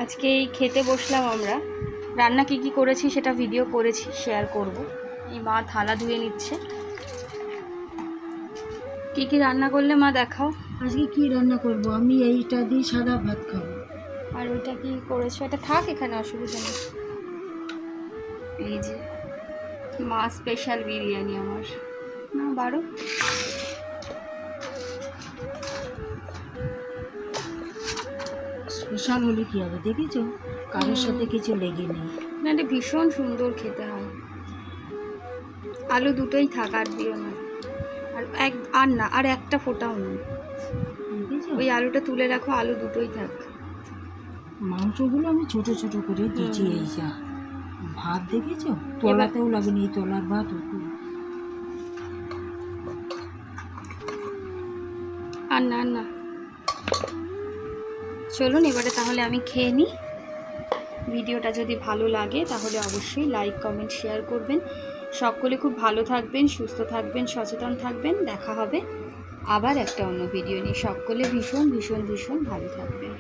আজকে এই খেতে বসলাম আমরা। রান্না কি করেছি সেটা ভিডিও করেছি, শেয়ার করব। এই মা থালা ধুয়ে নিচ্ছে। কি রান্না করলে মা দেখাও। আজকে কি রান্না করব? আমি এইটা দিয়ে সাদা ভাত খাবো। আর ওইটা কি করেছো? এটা থাক, এখানে অসুবিধা নেই। এই যে মা স্পেশাল বিরিয়ানি আমার। না বারো স্পেশাল হলে কি হবে, দেখেছো? কারোর সাথে কিছু লেগে নেই। না, এটা ভীষণ সুন্দর খেতে হয়। আলু দুটোই থাক, আর দিও না। আর একটা ফোটাও নেই। দেখেছো? ওই আলুটা তুলে রাখো, আলু দুটোই থাক। মাংসগুলো আমি ছোট ছোট করে দিয়েছি। এই যা ভাত, দেখেছো? তলাতেও লাগেনি, এই তলার ভাত। আর না চলুন এবারে তাহলে আমি খেয়ে নিই। ভিডিওটা যদি ভালো লাগে তাহলে অবশ্যই লাইক, কমেন্ট, শেয়ার করবেন। সকলে খুব ভালো থাকবেন, সুস্থ থাকবেন, সচেতন থাকবেন। দেখা হবে আবার একটা অন্য ভিডিও নিয়ে। সকলে ভীষণ ভীষণ ভীষণ ভালো থাকবেন।